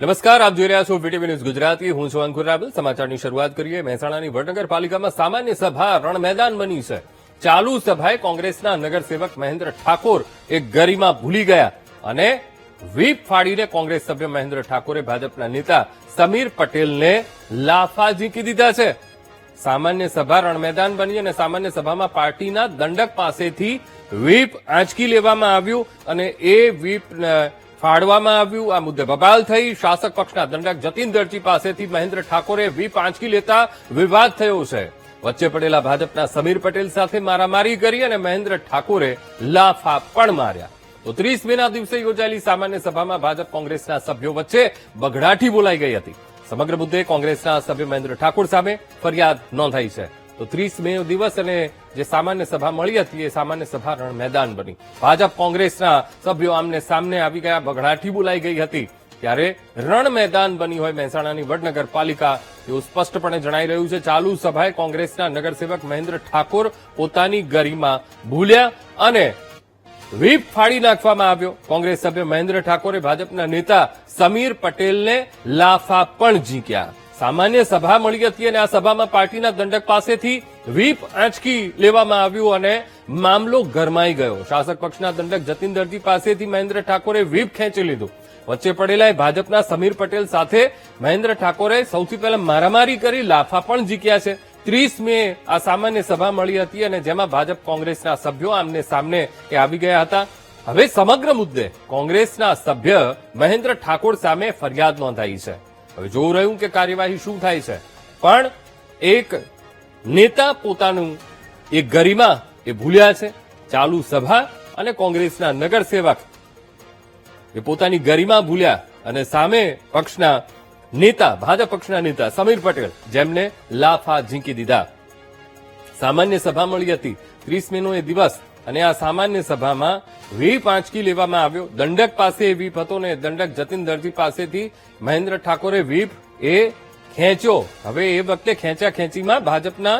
નમસ્કાર, આપ જોઈ રહ્યા છો વીટીવી ન્યૂઝ ગુજરાતી. હું છું અંકુર રાબેલ. સમાચારની શરૂઆત કરીએ. મહેસાણાની વડનગરપાલિકામાં સામાન્ય સભા રણમેદાન બની છે. ચાલુ સભાએ કોંગ્રેસના નગરસેવક મહેન્દ્ર ઠાકોર એક ગરિમા ભૂલી ગયા અને વ્હીપ ફાડીને કોંગ્રેસ સભ્ય મહેન્દ્ર ઠાકોરે ભાજપના નેતા સમીર પટેલને લાફા ઝીંકી દીધા છે. સામાન્ય સભા રણમેદાન બની અને સામાન્ય સભામાં પાર્ટીના દંડક પાસેથી વ્હીપ આંચકી લેવામાં આવ્યું અને એ વ્હીપ ફાડવામાં આવ્યું. આ મુદ્દે બબાલ થઈ. શાસક પક્ષના દંડક જતીન દરજી પાસેથી મહેન્દ્ર ઠાકોરે વ્હીપ આંચકી લેતા વિવાદ થયો છે. વચ્ચે પડેલા ભાજપના સમીર પટેલ સાથે મારામારી કરી અને મહેન્દ્ર ઠાકોરે લાફા પણ માર્યા. તો 30 મેના દિવસે યોજાયેલી સામાન્ય સભામાં ભાજપ કોંગ્રેસના સભ્યો વચ્ચે બઘડાટી બોલાઈ ગઈ હતી. સમગ્ર મુદ્દે કોંગ્રેસના સભ્ય મહેન્દ્ર ઠાકોર સામે ફરિયાદ નોંધાઈ છે. તો 30 મે દિવસ અને જે સામાન્ય સભા મળી હતી એ સામાન્ય સભા રણ મેદાન બની. ભાજપ કોંગ્રેસના સભ્યો આમને સામને આવી ગયા, બઘડાટી બોલાઈ ગઈ હતી. ત્યારે રણ મેદાન બની હોય મહેસાણાની વડનગરપાલિકા એવું સ્પષ્ટપણે જણાઈ રહ્યું છે. ચાલુ સભાએ કોંગ્રેસના નગરસેવક મહેન્દ્ર ઠાકોર પોતાની ગરિમા ભૂલ્યા અને વ્હીપ ફાડી નાખવામાં આવ્યો. કોંગ્રેસ સભ્ય મહેન્દ્ર ઠાકોરે ભાજપના નેતા સમીર પટેલને લાફા પણ ઝીંક્યા. સામાન્ય સભા મળી હતી અને આ સભામાં પાર્ટીના દંડક પાસેથી વ્હીપ આંચકી લેવામાં આવ્યું અને મામલો ગરમાઈ ગયો. શાસક પક્ષના દંડક જતીન દરજી પાસેથી મહેન્દ્ર ઠાકોરે વ્હીપ ખેંચી લીધું. વચ્ચે પડેલા ભાજપના સમીર પટેલ સાથે મહેન્દ્ર ઠાકોરે સૌથી પહેલા મારામારી કરી લાફા પણ ઝીક્યા છે. 30 મે આ સામાન્ય સભા મળી હતી અને જેમાં ભાજપ કોંગ્રેસના સભ્યો આમને સામને આવી ગયા હતા. હવે સમગ્ર મુદ્દે કોંગ્રેસના સભ્ય મહેન્દ્ર ઠાકોર સામે ફરિયાદ નોંધાઈ છે. હવે જોવું રહ્યું કે કાર્યવાહી શું થાય છે. પણ એક નેતા પોતાનું એક ગરિમા એ ભૂલ્યા છે. ચાલુ સભા અને કોંગ્રેસના નગરસેવક એ પોતાની ગરિમા ભૂલ્યા અને સામે પક્ષના નેતા ભાજપ પક્ષના નેતા સમીર પટેલ જેમને લાફા ઝીંકી દીધા. સામાન્ય સભા મળી હતી 30 મેનો એ દિવસ અને આ સામાન્ય સભામાં વ્હીપ આંચકી લેવામાં આવ્યો. દંડક પાસે વ્હીપ હતો ને દંડક જતીન દરજી પાસેથી મહેન્દ્ર ઠાકોરે વ્હીપ એ ખેંચ્યો. હવે એ વખતે ખેંચીમાં ભાજપના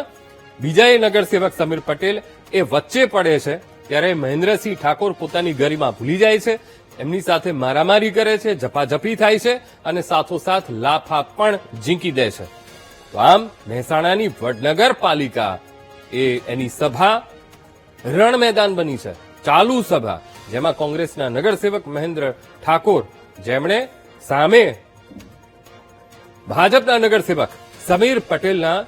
બીજા એ નગરસેવક સમીર પટેલ એ વચ્ચે પડે છે. ત્યારે મહેન્દ્રસિંહ ઠાકોર પોતાની ગરિમા ભૂલી જાય છે, એમની સાથે મારામારી કરે છે, ઝપાઝપી થાય છે અને સાથોસાથ લાફા પણ ઝીંકી દે છે. તો આમ મહેસાણાની વડનગરપાલિકા એની સભા રણ મેદાન બની છે. ચાલુ સભા જેમાં કોંગ્રેસના નગરસેવક મહેન્દ્ર ઠાકોર જેમણે સામે ભાજપના નગરસેવક સમીર પટેલના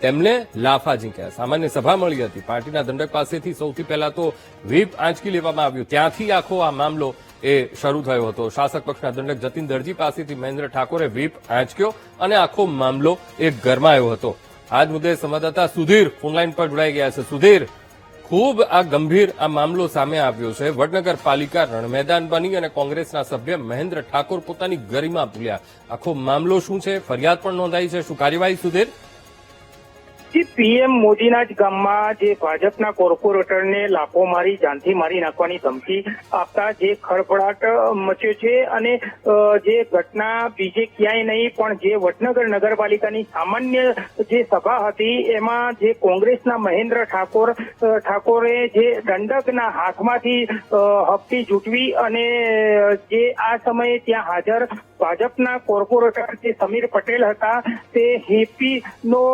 તેમને લાફા ઝીંક્યા. સામાન્ય સભા મળી હતી. પાર્ટીના દંડક પાસેથી સૌથી પહેલા તો વ્હીપ આંચકી લેવામાં આવ્યું. ત્યાંથી આખો આ મામલો એ શરૂ થયો હતો. શાસક પક્ષના દંડક જતીન દરજી પાસેથી મહેન્દ્ર ઠાકોરે વ્હીપ આંચક્યો અને આખો મામલો એ ગરમાયો હતો. આ જ મુદ્દે સંવાદદાતા સુધીર ફોનલાઈન પર જોડાઈ ગયા છે. સુધીર, ખૂબ આ ગંભીર આ મામલો સામે આવ્યો છે. વડનગરપાલિકા રણમેદાન બની અને કોંગ્રેસના સભ્ય મહેન્દ્ર ઠાકોર પોતાની ગરિમા ભૂલ્યા. આખો મામલો શું છે? ફરિયાદ પણ નોંધાઈ છે. શું કાર્યવાહી સુધીર? પીએમ મોદીના જ ગામમાં જે ભાજપના કોર્પોરેટરને લાફો મારી જાનથી મારી નાખવાની ધમકી આપતા જે ખળભળાટ મચ્યો છે અને જે ઘટના બીજે ક્યાંય નહીં પણ જે વડનગર નગરપાલિકાની સામાન્ય જે સભા હતી એમાં જે કોંગ્રેસના મહેન્દ્ર ઠાકોરે જે દંડકના હાથમાંથી હપ્તી જૂટવી અને જે આ સમયે ત્યાં હાજર ભાજપના કોર્પોરેટર જે સમીર પટેલ હતા તે હેપીનો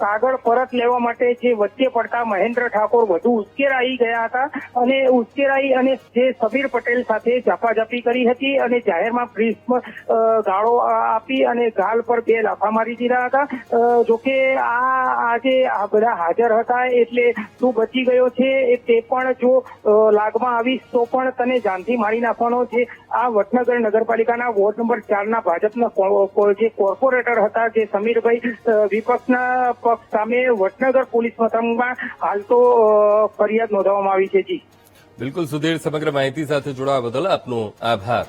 કાગળ પરત લેવા માટે જે વચ્ચે પડતા મહેન્દ્ર ઠાકોર વધુ ઉશ્કેરાઈ ગયા હતા અને ઉશ્કેરાઈ અને જે સમીર પટેલ સાથે ઝપાઝપી કરી હતી અને જાહેરમાં પ્રેસમાં ગાળો આપી અને ગાલ પર 2 લાફા મારી દીધા હતા. જોકે આજે આ બધા હાજર હતા એટલે તું બચી ગયો છે તે પણ જો લાગમાં આવીશ તો પણ તને જાનથી મારી નાખવાનો છે. આ વડનગર નગરપાલિકાના વોર્ડ નંબર 4 ના ભાજપના જે કોર્પોરેટર હતા જે સમીરભાઈ વિપક્ષના પક્ષ સામે વડનગર પોલીસ મથકમાં હાલ તો ફરિયાદ નોંધવામાં આવી છે. જી બિલકુલ સુધીર, સમગ્ર માહિતી સાથે જોડાવા બદલ આપનો આભાર.